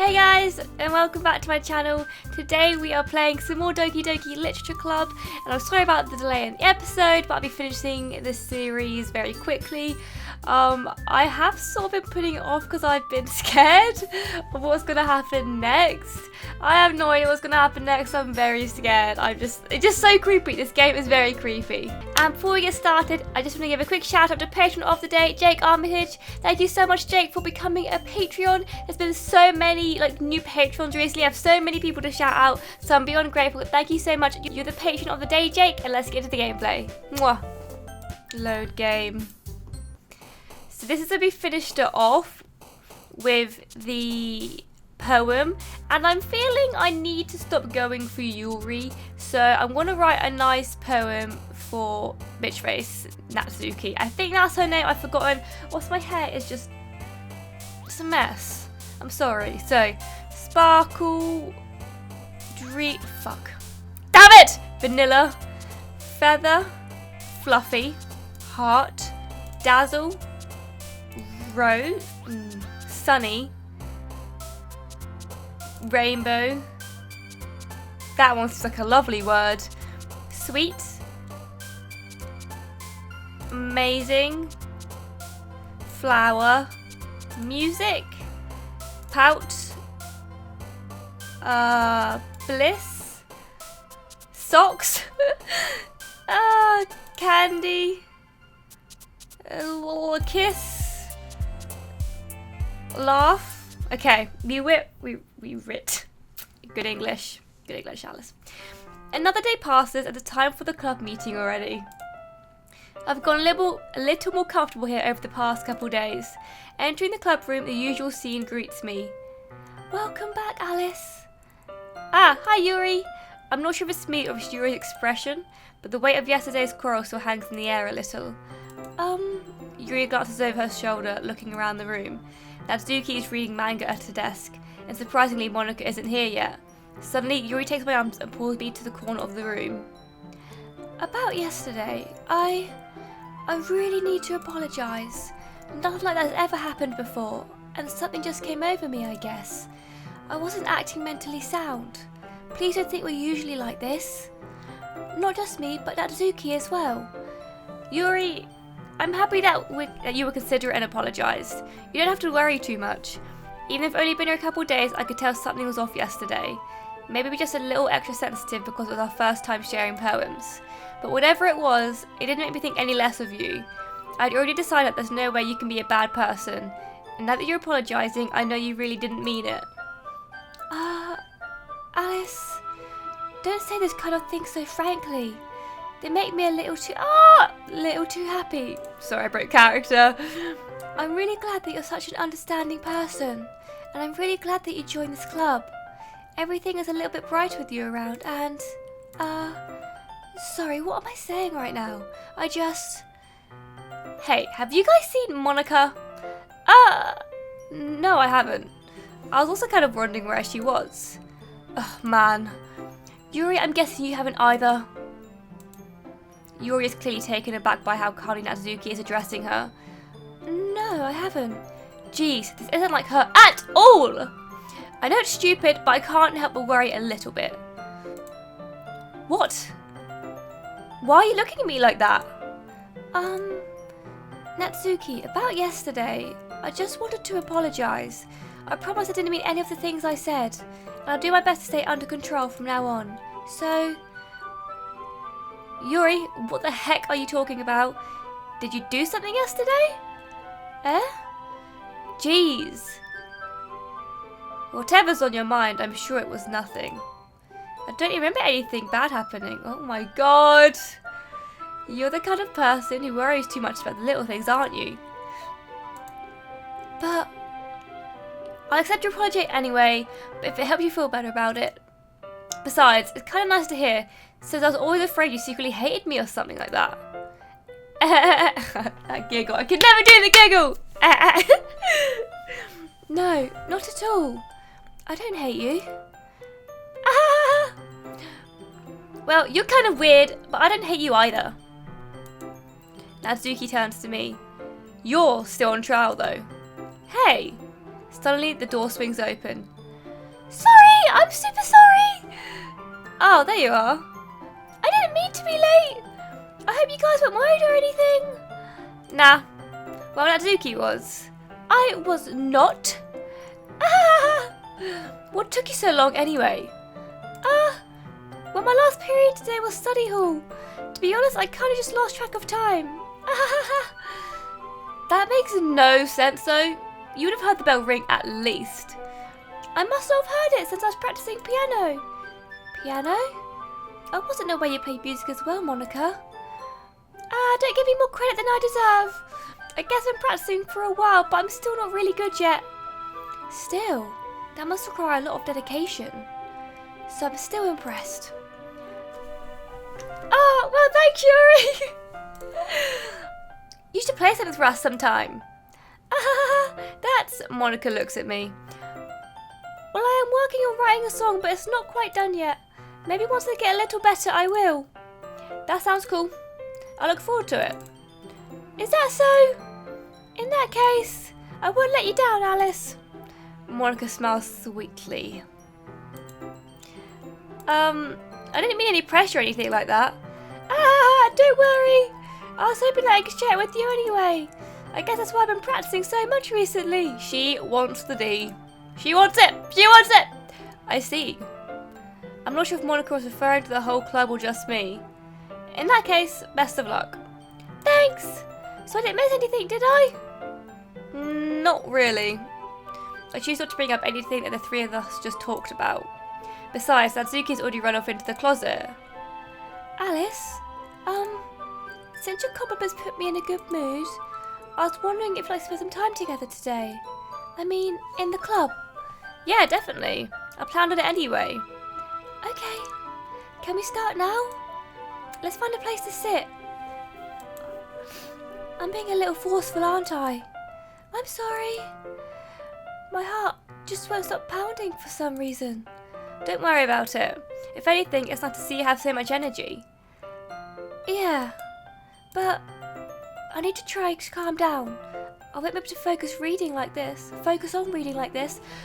Hey guys, and welcome back to my channel. Today we are playing some more Doki Doki Literature Club, and I'm sorry about the delay in the episode, but I'll be finishing this series very quickly. I have sort of been putting it off because I've been scared of what's going to happen next. I have no idea what's going to happen next. I'm very scared. It's just so creepy. This game is very creepy. And before we get started, I just want to give a quick shout out to Patron of the Day, Jake Armitage. Thank you so much, Jake, for becoming a Patreon. There's been so many new patrons recently. I have so many people to shout out, so I'm beyond grateful. Thank you so much. You're the Patron of the Day, Jake, and let's get to the gameplay. Mwah. Load game. So this is to be finished off with the poem, and I'm feeling I need to stop going for Yuri, so I'm going to write a nice poem for bitch face Natsuki. I think that's her name. I've forgotten. What's my hair? It's just a mess. I'm sorry. So sparkle, dream, fuck, damn it, vanilla, feather, fluffy, heart, dazzle, rose, sunny, rainbow, that one seems like a lovely word, sweet, amazing, flower, music, pout, bliss, socks, candy, a kiss, laugh. Okay, we writ. Good English, Alice. Another day passes and it's time for the club meeting already. I've gone a little more comfortable here over the past couple days. Entering the club room, the usual scene greets me. Welcome back, Alice. Ah, hi Yuri. I'm not sure if it's me or if it's Yuri's expression, but the weight of yesterday's quarrel still hangs in the air a little. Yuri glances over her shoulder, looking around the room. Natsuki is reading manga at her desk, and surprisingly Monika isn't here yet. Suddenly, Yuri takes my arms and pulls me to the corner of the room. About yesterday, I really need to apologise. Nothing like that has ever happened before, and something just came over me, I guess. I wasn't acting mentally sound. Please don't think we're usually like this. Not just me, but Natsuki as well. Yuri, I'm happy that you were considerate and apologised. You don't have to worry too much. Even if it's only been here a couple of days, I could tell something was off yesterday. Maybe we're just a little extra sensitive because it was our first time sharing poems. But whatever it was, it didn't make me think any less of you. I'd already decided there's no way you can be a bad person. And now that you're apologising, I know you really didn't mean it. Alice, don't say this kind of thing so frankly. They make me a little too happy. Sorry, I broke character. I'm really glad that you're such an understanding person, and I'm really glad that you joined this club. Everything is a little bit brighter with you around, and, sorry, what am I saying right now? Hey, have you guys seen Monika? No, I haven't. I was also kind of wondering where she was. Oh, man. Yuri, I'm guessing you haven't either. Yuri is clearly taken aback by how kindly Natsuki is addressing her. No, I haven't. Jeez, this isn't like her at all! I know it's stupid, but I can't help but worry a little bit. What? Why are you looking at me like that? Natsuki, about yesterday, I just wanted to apologise. I promise I didn't mean any of the things I said, and I'll do my best to stay under control from now on. So... Yuri, what the heck are you talking about? Did you do something yesterday? Jeez. Whatever's on your mind, I'm sure it was nothing. I don't remember anything bad happening. Oh my god. You're the kind of person who worries too much about the little things, aren't you? But I'll accept your apology anyway, but if it helps you feel better about it. Besides, it's kind of nice to hear, since I was always afraid you secretly hated me or something like that. That giggle. I can never do the giggle! No, not at all. I don't hate you. Well, you're kind of weird, but I don't hate you either. Natsuki turns to me. You're still on trial though. Hey! Suddenly the door swings open. Sorry, I'm super sorry. Oh, there you are. I didn't mean to be late. I hope you guys weren't worried or anything. Nah. Well, that Doki was. I was not. What took you so long anyway? Well, my last period today was study hall. To be honest, I kind of just lost track of time. That makes no sense though. You would have heard the bell ring at least. I must not have heard it since I was practicing piano. Piano? I wasn't aware you played music as well, Monica. Don't give me more credit than I deserve. I guess I've been practicing for a while, but I'm still not really good yet. Still, that must require a lot of dedication. So I'm still impressed. Oh, well, thank you, Yuri. You should play something for us sometime. That's... Monica looks at me. Well, I am working on writing a song, but it's not quite done yet. Maybe once I get a little better, I will. That sounds cool. I look forward to it. Is that so? In that case, I won't let you down, Alice. Monica smiles sweetly. I didn't mean any pressure or anything like that. Don't worry. I was hoping that I could share it with you anyway. I guess that's why I've been practicing so much recently. She wants the D. She wants it. She wants it. I see. I'm not sure if Monica was referring to the whole club or just me. In that case, best of luck. Thanks. So I didn't miss anything, did I? Not really. I choose not to bring up anything that the three of us just talked about. Besides, Natsuki's already run off into the closet. Alice, since your compliments put me in a good mood, I was wondering if you'd like to spend some time together today. I mean, in the club. Yeah, definitely. I planned on it anyway. Okay. Can we start now? Let's find a place to sit. I'm being a little forceful, aren't I? I'm sorry. My heart just won't stop pounding for some reason. Don't worry about it. If anything, it's nice to see you have so much energy. Yeah, but I need to try to calm down. I won't be able to focus on reading like this.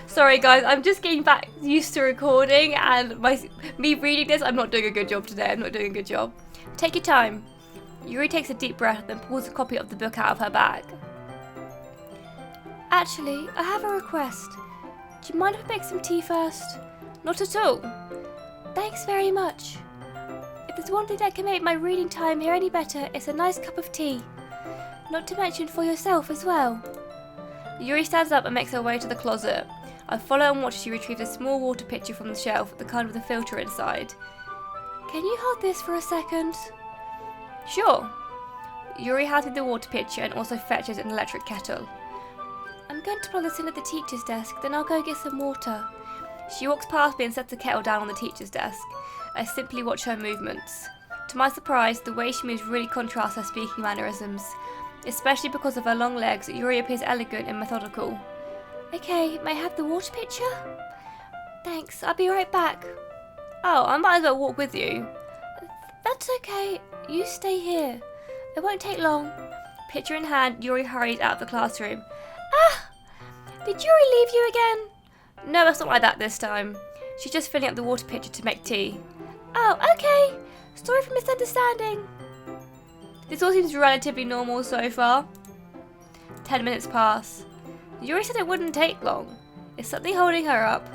Sorry guys, I'm just getting back used to recording and me reading this, I'm not doing a good job today. I'm not doing a good job. Take your time. Yuri takes a deep breath and pulls a copy of the book out of her bag. Actually, I have a request. Do you mind if I make some tea first? Not at all. Thanks very much. If there's one thing that can make my reading time here any better, it's a nice cup of tea. Not to mention for yourself as well. Yuri stands up and makes her way to the closet. I follow and watch as she retrieves a small water pitcher from the shelf, the kind with a filter inside. Can you hold this for a second? Sure. Yuri hands me the water pitcher and also fetches an electric kettle. I'm going to plug this in at the teacher's desk, then I'll go get some water. She walks past me and sets the kettle down on the teacher's desk. I simply watch her movements. To my surprise, the way she moves really contrasts her speaking mannerisms. Especially because of her long legs, Yuri appears elegant and methodical. Okay, may I have the water pitcher? Thanks, I'll be right back. Oh, I might as well walk with you. That's okay, you stay here. It won't take long. Pitcher in hand, Yuri hurries out of the classroom. Ah! Did Yuri leave you again? No, it's not like that this time. She's just filling up the water pitcher to make tea. Oh, okay. Sorry for misunderstanding. This all seems relatively normal so far. 10 minutes pass. Yuri said it wouldn't take long. Is something holding her up?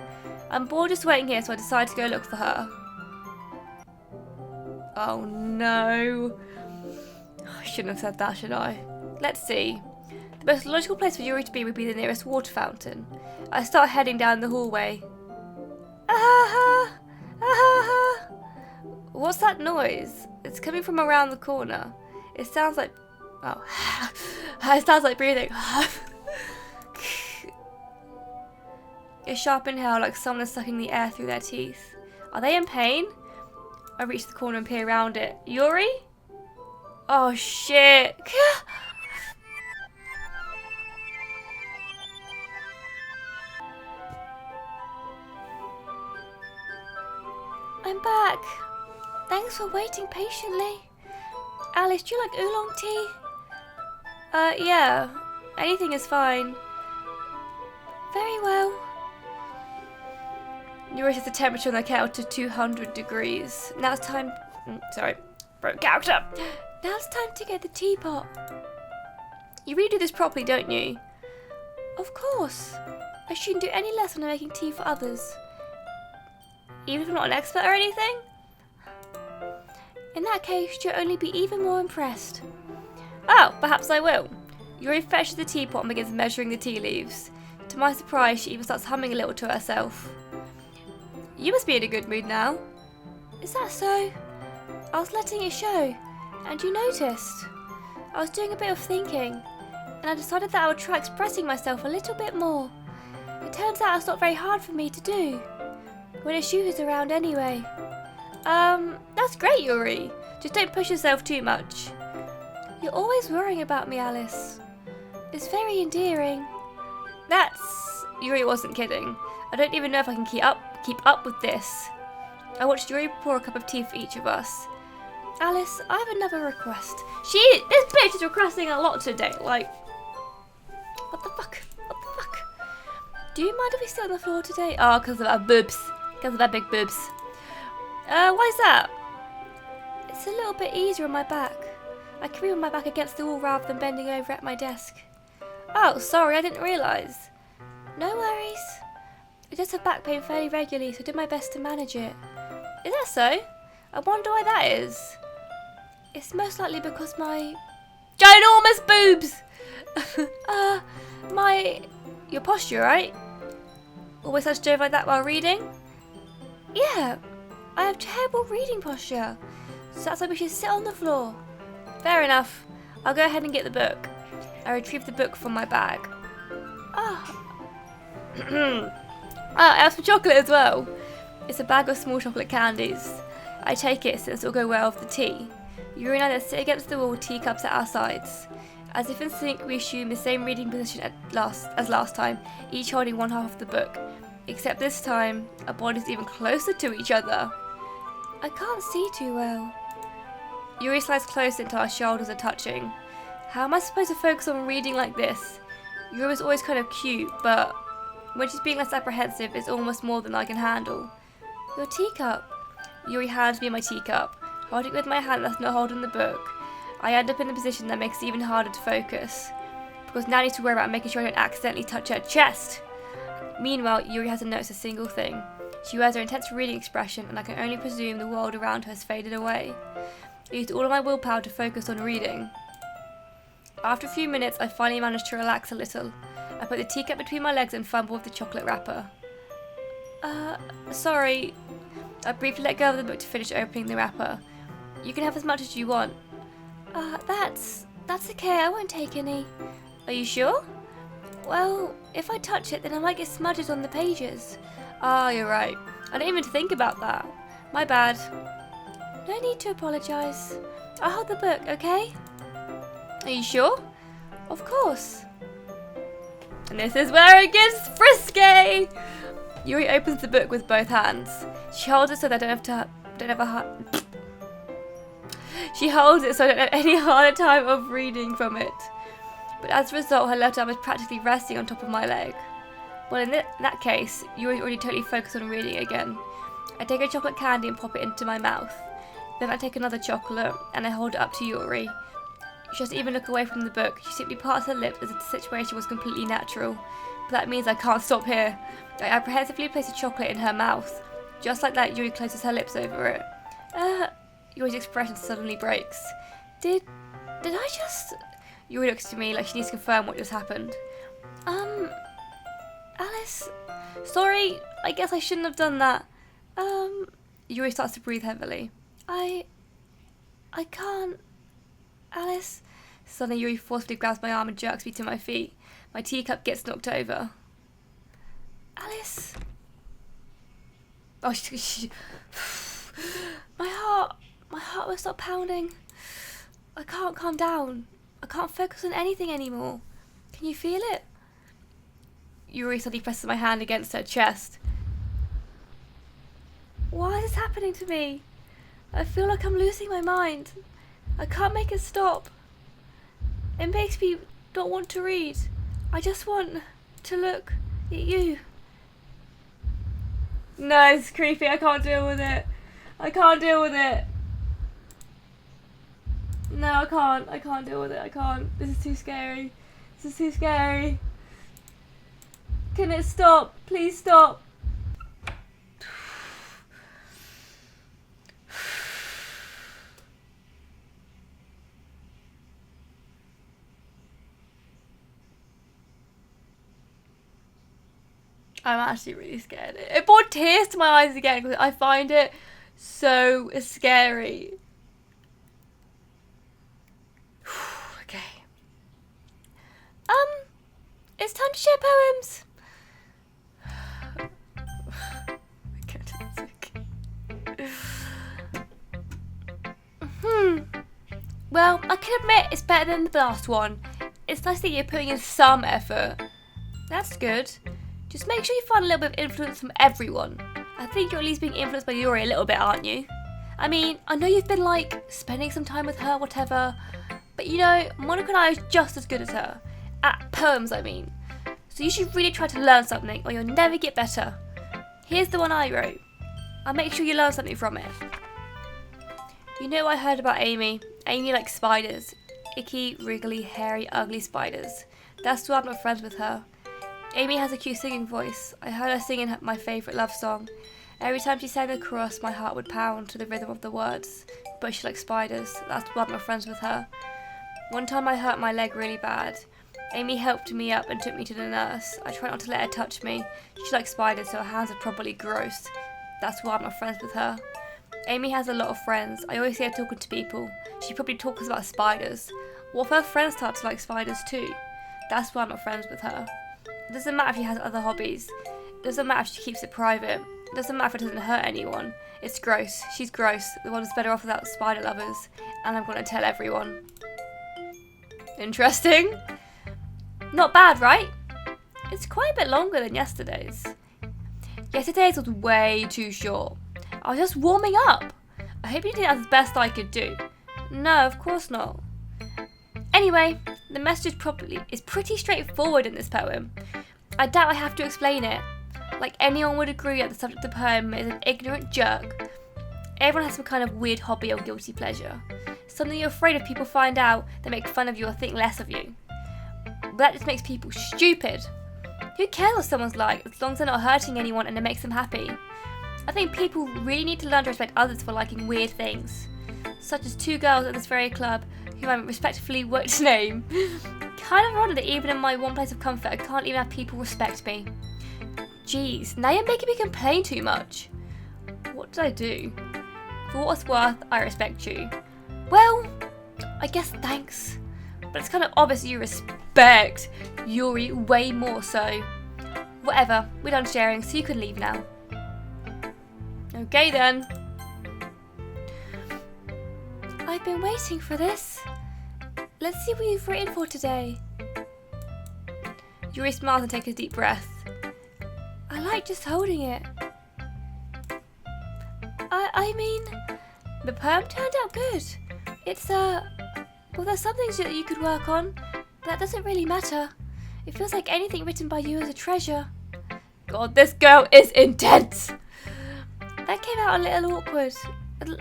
I'm bored just waiting here, so I decide to go look for her. Oh no. I shouldn't have said that, should I? Let's see. The most logical place for Yuri to be would be the nearest water fountain. I start heading down the hallway. Ah-ha-ha! Ah-ha-ha! What's that noise? It's coming from around the corner. It sounds like... Oh. It sounds like breathing. A sharp inhale like someone is sucking the air through their teeth. Are they in pain? I reach the corner and peer around it. Yuri? Oh shit. I'm back. Thanks for waiting patiently. Alice, do you like oolong tea? Yeah. Anything is fine. Very well. You raised the temperature on the kettle to 200 degrees. Now it's time... sorry, broke character. Now it's time to get the teapot. You really do this properly, don't you? Of course. I shouldn't do any less when I'm making tea for others. Even if I'm not an expert or anything? In that case, you'll only be even more impressed. Oh, perhaps I will. Yuri fetches the teapot and begins measuring the tea leaves. To my surprise, she even starts humming a little to herself. You must be in a good mood now. Is that so? I was letting it show, and you noticed. I was doing a bit of thinking, and I decided that I would try expressing myself a little bit more. It turns out it's not very hard for me to do, when a shoe is around anyway. That's great, Yuri. Just don't push yourself too much. You're always worrying about me, Alice. It's very endearing. Yuri wasn't kidding. I don't even know if I can keep up with this. I watched Yuri pour a cup of tea for each of us. Alice, I have another request. This bitch is requesting a lot today. Like, what the fuck? What the fuck? Do you mind if we sit on the floor today? Oh, because of our boobs. Because of our big boobs. Why is that? It's a little bit easier on my back. I can read with my back against the wall rather than bending over at my desk. Oh, sorry, I didn't realise. No worries. I just have back pain fairly regularly, so I did my best to manage it. Is that so? I wonder why that is. It's most likely because my ginormous boobs! Your posture, right? Always such dove like that while reading? Yeah, I have terrible reading posture, so that's why we should sit on the floor. Fair enough. I'll go ahead and get the book. I retrieved the book from my bag. I have some chocolate as well. It's a bag of small chocolate candies. I take it since it'll go well with the tea. Yuri and I then sit against the wall, teacups at our sides. As if in sync, we assume the same reading position as last time, each holding one half of the book. Except this time, our bodies are even closer to each other. I can't see too well. Yuri slides closer until our shoulders are touching. How am I supposed to focus on reading like this? Yuri was always kind of cute, but when she's being less apprehensive, it's almost more than I can handle. Your teacup. Yuri hands me my teacup. Holding it with my hand that's not holding the book, I end up in a position that makes it even harder to focus. Because now I need to worry about making sure I don't accidentally touch her chest. Meanwhile, Yuri hasn't noticed a single thing. She wears her intense reading expression, and I can only presume the world around her has faded away. I used all of my willpower to focus on reading. After a few minutes, I finally managed to relax a little. I put the teacup between my legs and fumbled with the chocolate wrapper. Sorry. I briefly let go of the book to finish opening the wrapper. You can have as much as you want. That's okay, I won't take any. Are you sure? Well, if I touch it, then I might get smudges on the pages. You're right. I didn't even think about that. My bad. No need to apologise. I'll hold the book, okay? Are you sure? Of course. And this is where it gets frisky! Yuri opens the book with both hands. She holds it so that She holds it so I don't have any harder time of reading from it. But as a result, her left arm is practically resting on top of my leg. Well, in that case, Yuri's already totally focused on reading again. I take a chocolate candy and pop it into my mouth. Then I take another chocolate and I hold it up to Yuri. She doesn't even look away from the book. She simply parts her lips as if the situation was completely natural. But that means I can't stop here. I apprehensively place a chocolate in her mouth. Just like that, Yuri closes her lips over it. Yuri's expression suddenly breaks. Did I just... Yuri looks at me like she needs to confirm what just happened. Alice? Sorry, I guess I shouldn't have done that. Yuri starts to breathe heavily. I can't... Alice? Suddenly Yuri forcefully grabs my arm and jerks me to my feet. My teacup gets knocked over. Alice? Oh, my heart will stop pounding. I can't calm down. I can't focus on anything anymore. Can you feel it? Yuri suddenly presses my hand against her chest. Why is this happening to me? I feel like I'm losing my mind. I can't make it stop. It makes me not want to read. I just want to look at you. No, it's creepy. I can't deal with it. I can't deal with it. No, I can't. I can't deal with it. I can't. This is too scary. This is too scary. Can it stop? Please stop. I'm actually really scared. It brought tears to my eyes again because I find it so scary. Okay. It's time to share poems. Well, I can admit it's better than the last one. It's nice that you're putting in some effort. That's good. Just make sure you find a little bit of influence from everyone. I think you're at least being influenced by Yuri a little bit, aren't you? I mean, I know you've been like spending some time with her, whatever, but you know, Monica and I are just as good as her. At poems, I mean. So you should really try to learn something or you'll never get better. Here's the one I wrote. I'll make sure you learn something from it. You know I heard about Amy. Amy likes spiders. Icky, wriggly, hairy, ugly spiders. That's why I'm not friends with her. Amy has a cute singing voice. I heard her singing my favourite love song. Every time she sang a chorus, my heart would pound to the rhythm of the words. But she likes spiders. That's why I'm not friends with her. One time I hurt my leg really bad. Amy helped me up and took me to the nurse. I tried not to let her touch me. She likes spiders, so her hands are probably gross. That's why I'm not friends with her. Amy has a lot of friends. I always see her talking to people. She probably talks about spiders. What if her friends start to like spiders too? That's why I'm not friends with her. It doesn't matter if she has other hobbies. It doesn't matter if she keeps it private. It doesn't matter if it doesn't hurt anyone. It's gross. She's gross. The world is better off without spider lovers. And I'm going to tell everyone. Interesting. Not bad, right? It's quite a bit longer than yesterday's. Yesterday's was way too short. I was just warming up. I hope you did as best I could do. No, of course not. Anyway, the message is pretty straightforward in this poem. I doubt I have to explain it. Like anyone would agree that the subject of the poem is an ignorant jerk. Everyone has some kind of weird hobby or guilty pleasure. Something you're afraid if people find out, they make fun of you or think less of you. But that just makes people stupid. Who cares what someone's like, as long as they're not hurting anyone and it makes them happy? I think people really need to learn to respect others for liking weird things. Such as two girls at this very club, whom I respectfully won't name. Kind of ironic that even in my one place of comfort, I can't even have people respect me. Jeez, now you're making me complain too much. What did I do? For what it's worth, I respect you. Well, I guess thanks. But it's kind of obvious you respect Yuri way more so. Whatever, we're done sharing, so you can leave now. Okay then. I've been waiting for this. Let's see what you've written for today. Yuri smiles and takes a deep breath. I like just holding it. I mean, the poem turned out good. It's, well, there's some things that you could work on, but that doesn't really matter. It feels like anything written by you is a treasure. God, this girl is intense. That came out a little awkward.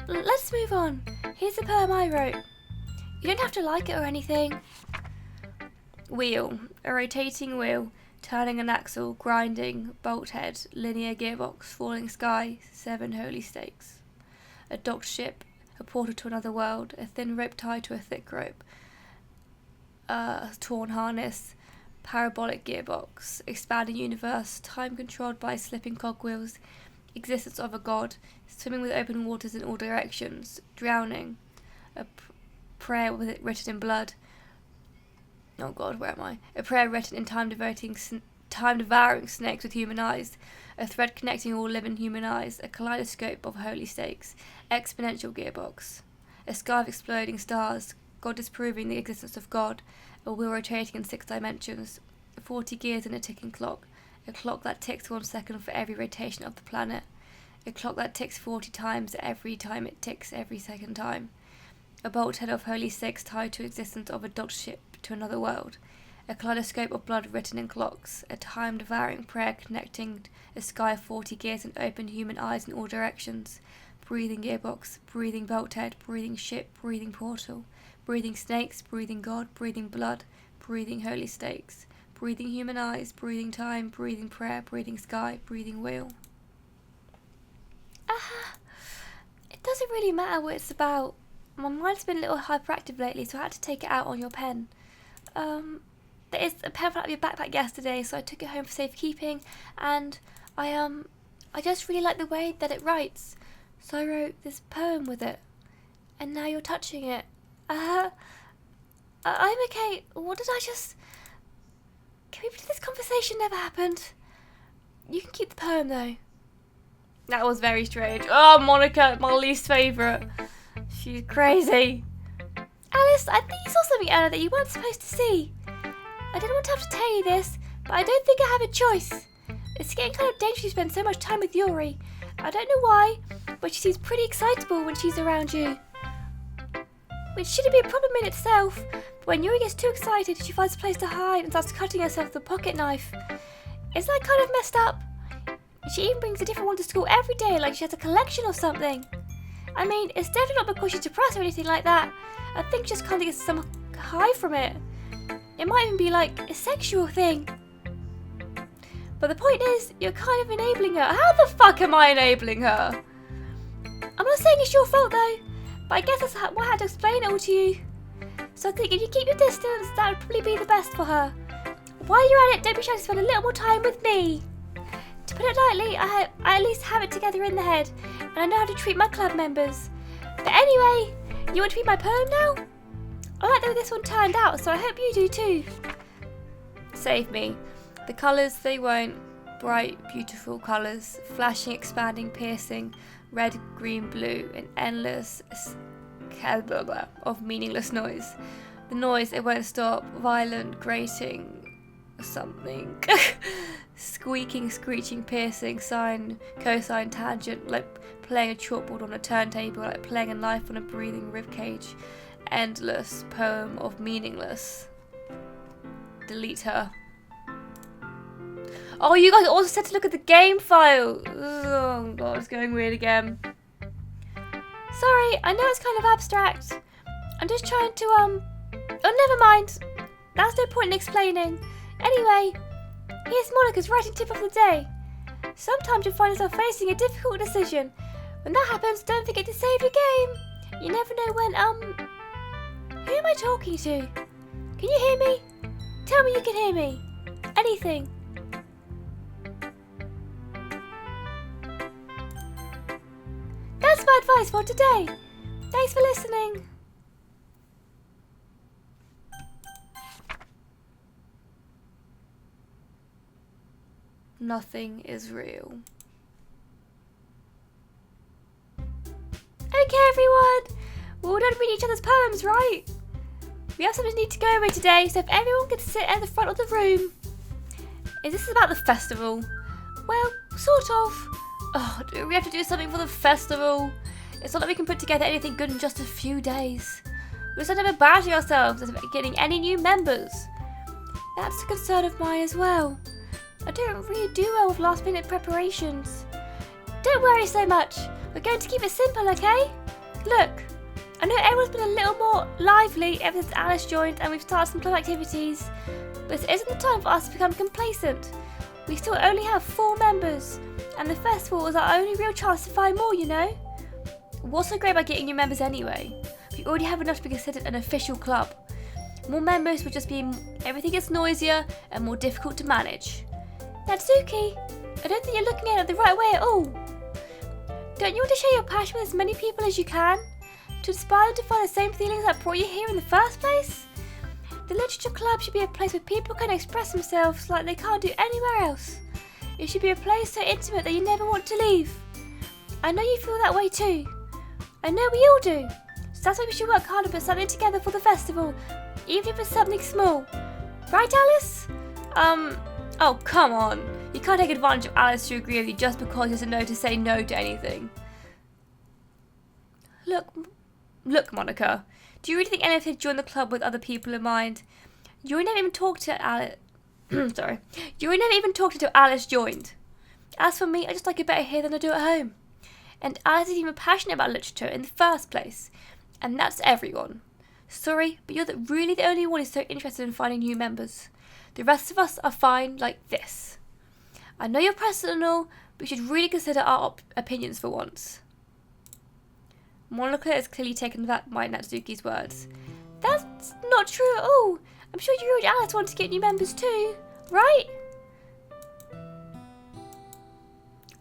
Let's move on. Here's the poem I wrote. You don't have to like it or anything. Wheel. A rotating wheel. Turning an axle. Grinding. Bolt head. Linear gearbox. Falling sky. 7 holy stakes. A docked ship. A portal to another world. A thin rope tied to a thick rope. A torn harness. Parabolic gearbox. Expanding universe. Time controlled by slipping cogwheels. Existence of a god. Swimming with open waters in all directions. Drowning. A prayer with it written in blood. Oh God, where am I? A prayer written in time-devouring snakes with human eyes. A thread connecting all living human eyes. A kaleidoscope of holy stakes. Exponential gearbox. A sky of exploding stars. God disproving the existence of God. A wheel rotating in 6 dimensions. 40 gears in a ticking clock. A clock that ticks 1 second for every rotation of the planet. A clock that ticks 40 times every time it ticks every second time. A bolt head of holy stakes tied to existence of a docked ship to another world. a kaleidoscope of blood written in clocks, a time-devouring prayer connecting a sky of 40 gears and open human eyes in all directions. Breathing gearbox, breathing bolthead, breathing ship, breathing portal, breathing snakes, breathing God, breathing blood, breathing holy stakes, breathing human eyes, breathing time, breathing prayer, breathing sky, breathing wheel. It doesn't really matter what it's about. My mind's been a little hyperactive lately, so I had to take it out on your pen. There is a pen fell out of your backpack yesterday, so I took it home for safekeeping, and I just really like the way that it writes, so I wrote this poem with it, and now you're touching it. I'm okay. What did I just... Can we pretend this conversation never happened? You can keep the poem, though. That was very strange. Oh, Monica, my least favourite. She's crazy. Alice, I think you saw something earlier that you weren't supposed to see. I didn't want to have to tell you this, but I don't think I have a choice. It's getting kind of dangerous to spend so much time with Yuri. I don't know why, but she seems pretty excitable when she's around you. Which shouldn't be a problem in itself, but when Yuri gets too excited, she finds a place to hide and starts cutting herself with a pocket knife. Is that kind of messed up? She even brings a different one to school every day, like she has a collection or something. I mean, it's definitely not because she's depressed or anything like that. I think she just kind of gets some high from it. It might even be like a sexual thing. But the point is, you're kind of enabling her. How the fuck am I enabling her? I'm not saying it's your fault though, but I guess that's why I had to explain it all to you. So I think if you keep your distance, that would probably be the best for her. While you're at it, don't be shy to spend a little more time with me. To put it lightly, I at least have it together in the head, and I know how to treat my club members. But anyway, you want to read my poem now? I like the way this one turned out, so I hope you do too. Save me. The colours, they won't. Bright, beautiful colours, flashing, expanding, piercing, red, green, blue, an endless of meaningless noise. The noise, it won't stop, violent, grating, something. Squeaking, screeching, piercing, sine, cosine, tangent, like playing a chalkboard on a turntable, like playing a knife on a breathing ribcage. Endless poem of meaningless. Delete her. Oh, you guys also said to look at the game file. Oh god, it's going weird again. Sorry, I know it's kind of abstract. I'm just trying to, oh, never mind. That's no point in explaining. Anyway, here's Monica's writing tip of the day. Sometimes you find yourself facing a difficult decision. When that happens, don't forget to save your game. You never know when, who am I talking to? Can you hear me? Tell me you can hear me. Anything. That's my advice for today. Thanks for listening. Nothing is real. Okay, everyone. We're all done reading each other's poems, right? We have something to need to go over today, so if everyone could sit at the front of the room. Is this about the festival? Well, sort of. Oh, do we have to do something for the festival? It's not like we can put together anything good in just a few days. We're just embarrassing ourselves of getting any new members. That's a concern of mine as well. I don't really do well with last minute preparations. Don't worry so much. We're going to keep it simple, okay? Look, I know everyone's been a little more lively ever since Alice joined and we've started some club activities, but it isn't the time for us to become complacent. We still only have 4 members, and the festival is our only real chance to find more, you know? What's so great about getting new members anyway? We already have enough to be considered an official club. More members would just mean everything gets noisier and more difficult to manage. Natsuki, I don't think you're looking at it the right way at all. Don't you want to share your passion with as many people as you can? To inspire them to find the same feelings that brought you here in the first place? The Literature Club should be a place where people can express themselves like they can't do anywhere else. It should be a place so intimate that you never want to leave. I know you feel that way too. I know we all do. So that's why we should work hard and put something together for the festival, even if it's something small. Right, Alice? Oh, come on. You can't take advantage of Alice to agree with you just because he doesn't know to say no to anything. Look, Monica. Do you really think anyone would join the club with other people in mind? Yuri never even talked to Alice. Sorry. Yuri never even talked until Alice joined. As for me, I just like it better here than I do at home. And Alice is even passionate about literature in the first place. And that's everyone. Sorry, but you're really the only one who's so interested in finding new members. The rest of us are fine like this. I know you're personal, but you should really consider our opinions for once. Monica is clearly taken aback by Natsuki's words. That's not true at all. I'm sure you and Alice want to get new members too, right?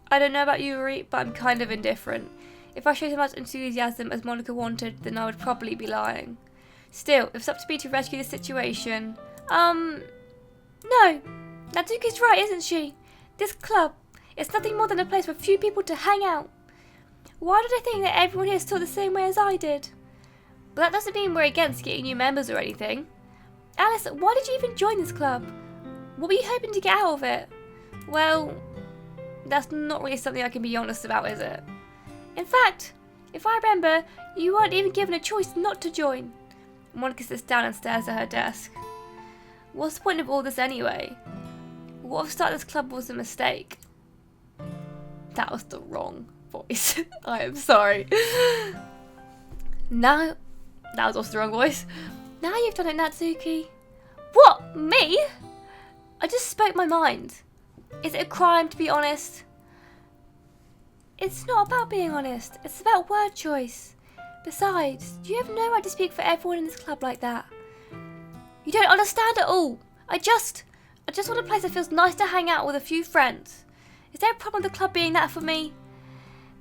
I don't know about you, Yuri, but I'm kind of indifferent. If I showed as much enthusiasm as Monica wanted, then I would probably be lying. Still, if it's up to me to rescue the situation, no. Natsuki's right, isn't she? This club is nothing more than a place for a few people to hang out. Why did I think that everyone here thought the same way as I did? But that doesn't mean we're against getting new members or anything. Alice, why did you even join this club? What were you hoping to get out of it? Well, that's not really something I can be honest about, is it? In fact, if I remember, you weren't even given a choice not to join. Monica sits down and stares at her desk. What's the point of all this anyway? What if starting this club was a mistake? That was the wrong voice. I am sorry. Now, that was also the wrong voice. Now you've done it, Natsuki. What? Me? I just spoke my mind. Is it a crime to be honest? It's not about being honest. It's about word choice. Besides, you have no right to speak for everyone in this club like that. You don't understand at all. I just want a place that feels nice to hang out with a few friends. Is there a problem with the club being that for me?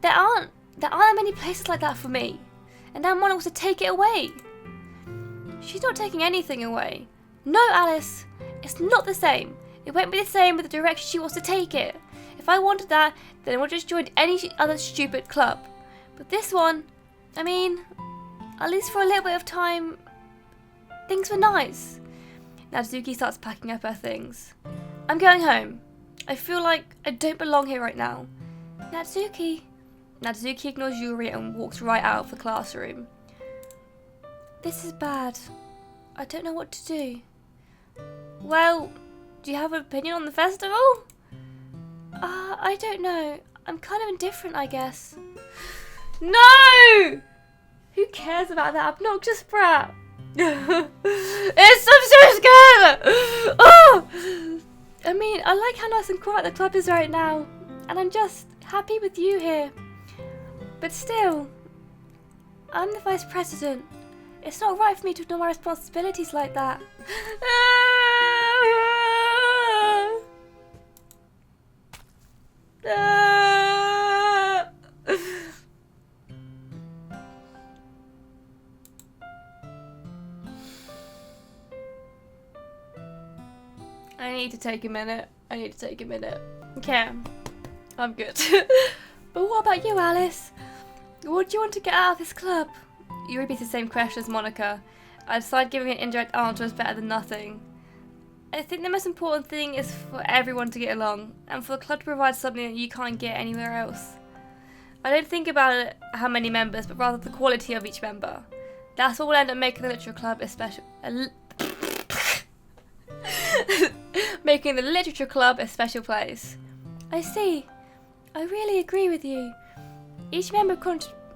There aren't many places like that for me. And now Monica wants to take it away. She's not taking anything away. No, Alice. It's not the same. It won't be the same with the direction she wants to take it. If I wanted that, then I would have just joined any other stupid club. But this one, I mean, at least for a little bit of time, things were nice. Natsuki starts packing up her things. I'm going home. I feel like I don't belong here right now. Natsuki. Natsuki ignores Yuri and walks right out of the classroom. This is bad. I don't know what to do. Well, do you have an opinion on the festival? I don't know. I'm kind of indifferent, I guess. No! Who cares about that obnoxious brat? I'm so scared! Oh! I mean, I like how nice and quiet the club is right now. And I'm just happy with you here. But still, I'm the vice president. It's not right for me to ignore my responsibilities like that. I need to take a minute. Okay, I'm good. But what about you, Alice? What do you want to get out of this club? You repeat the same question as Monica. I decided giving an indirect answer is better than nothing. I think the most important thing is for everyone to get along, and for the club to provide something that you can't get anywhere else. I don't think about it how many members, but rather the quality of each member. That's what will end up making the literature club a special... making the literature club a special place. I see. I really agree with you. Each member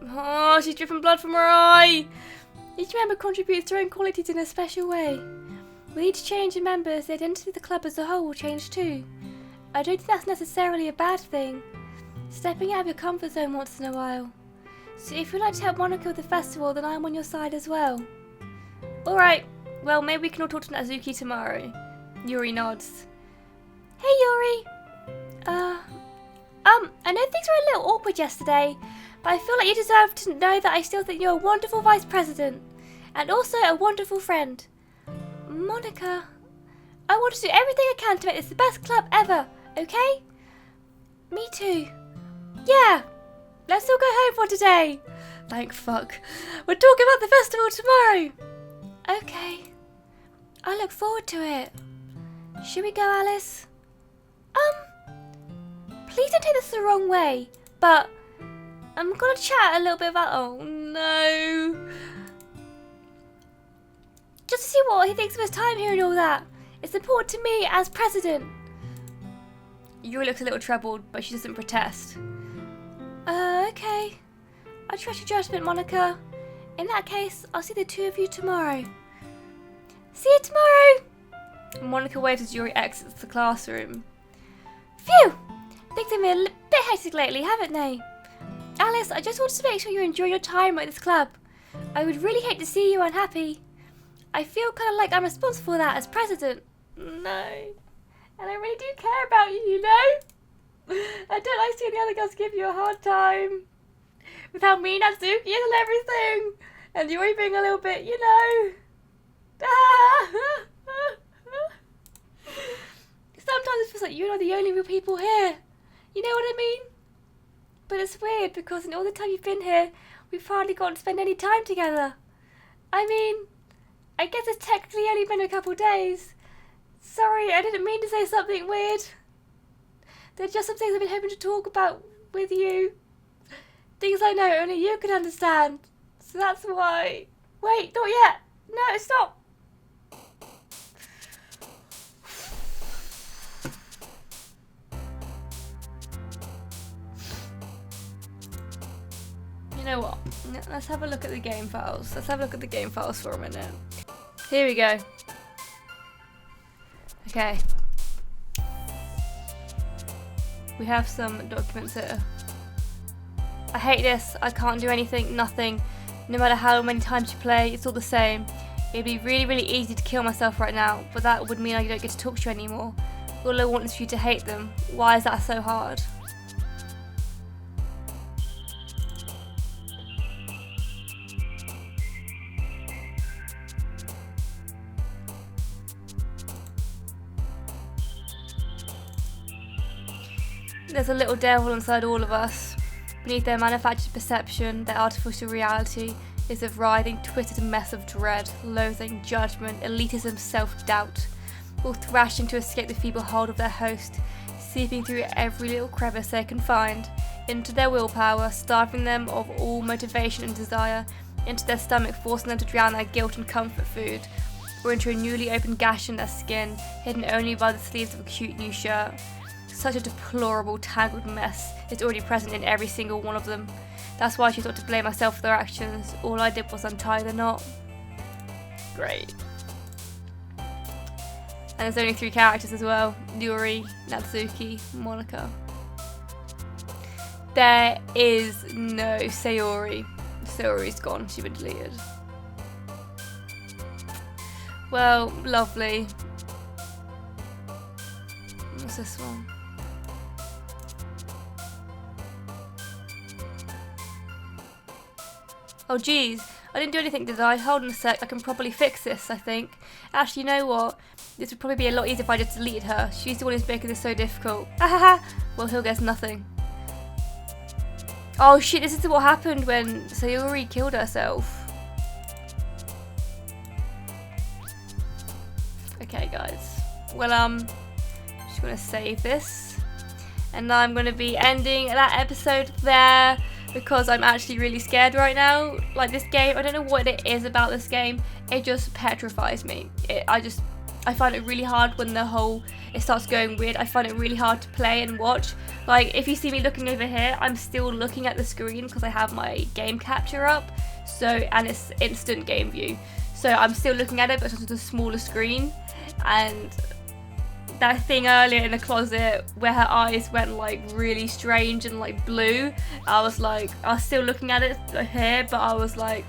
Oh, she's dripping blood from her eye! Each member contributes their own qualities in a special way. With each change in members, the identity of the club as a whole will change too. I don't think that's necessarily a bad thing. Stepping out of your comfort zone once in a while. So if you'd like to help Monica with the festival, then I'm on your side as well. Alright, well maybe we can all talk to Natsuki tomorrow. Yuri nods. Hey Yuri! I know things were a little awkward yesterday, but I feel like you deserve to know that I still think you're a wonderful vice president, and also a wonderful friend. Monica, I want to do everything I can to make this the best club ever, okay? Me too. Yeah, let's all go home for today. Thank fuck. We're talking about the festival tomorrow. Okay, I look forward to it. Should we go, Alice? Please don't take this the wrong way, but I'm gonna chat a little bit about... Oh no. Just to see what he thinks of his time here and all that. It's important to me as president. Yuri looks a little troubled, but she doesn't protest. Okay. I trust your judgment, Monica. In that case, I'll see the two of you tomorrow. See you tomorrow! Monica waves as Yuri exits the classroom. Phew! Things have been a bit hectic lately, haven't they? Alice, I just wanted to make sure you enjoy your time at this club. I would really hate to see you unhappy. I feel kind of like I'm responsible for that as president. No. And I really do care about you, you know? I don't like seeing the other girls give you a hard time. With how mean Natsuki is and everything. And Yuri being a little bit, you know. Sometimes it feels like you and I are the only real people here. You know what I mean? But it's weird because in all the time you've been here, we've hardly gotten to spend any time together. I mean, I guess it's technically only been a couple days. Sorry, I didn't mean to say something weird. They're just some things I've been hoping to talk about with you. Things I know only you can understand. So that's why... Wait, not yet. No, stop. You know what? Let's have a look at the game files. Let's have a look at the game files for a minute. Here we go. Okay. We have some documents here. I hate this. I can't do anything, nothing. No matter how many times you play, it's all the same. It'd be really, really easy to kill myself right now, but that would mean I don't get to talk to you anymore. All I want is for you to hate them. Why is that so hard? There's a little devil inside all of us. Beneath their manufactured perception, their artificial reality is a writhing, twisted mess of dread, loathing, judgment, elitism, self-doubt, all thrashing to escape the feeble hold of their host, seeping through every little crevice they can find, into their willpower, starving them of all motivation and desire, into their stomach, forcing them to drown their guilt and comfort food, or into a newly opened gash in their skin, hidden only by the sleeves of a cute new shirt. Such a deplorable, tangled mess is already present in every single one of them. That's why she thought to blame myself for their actions. All I did was untie the knot. Great. And there's only 3 characters as well. Yuri, Natsuki, Monica. There is no Sayori. Sayori's gone. She's been deleted. Well, lovely. What's this one? Oh geez, I didn't do anything, did I? Hold on a sec, I can probably fix this, I think. Actually, you know what? This would probably be a lot easier if I just deleted her. She's the one who's making this so difficult. Ahaha! Well, he'll get nothing. Oh shit, this is what happened when Sayori killed herself. Okay, guys. Well, just gonna save this. And now I'm gonna be ending that episode there, because I'm actually really scared right now. Like, this game, I don't know what it is about this game, it just petrifies me. I find it really hard when it starts going weird. I find it really hard to play and watch. Like, if you see me looking over here, I'm still looking at the screen because I have my game capture up, and it's instant game view. So I'm still looking at it, but it's just a smaller screen. And that thing earlier in the closet where her eyes went like really strange and like blue, I was still looking at it here, but I was like,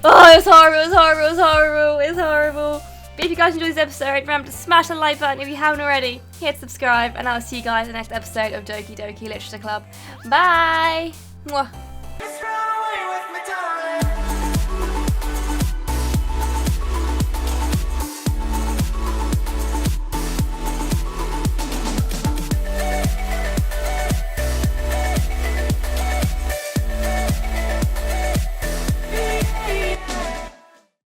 oh, it's horrible, it's horrible, it's horrible, it's horrible. But if you guys enjoyed this episode, remember to smash the like button if you haven't already, hit subscribe, and I'll see you guys in the next episode of Doki Doki Literature Club. Bye! Mwah.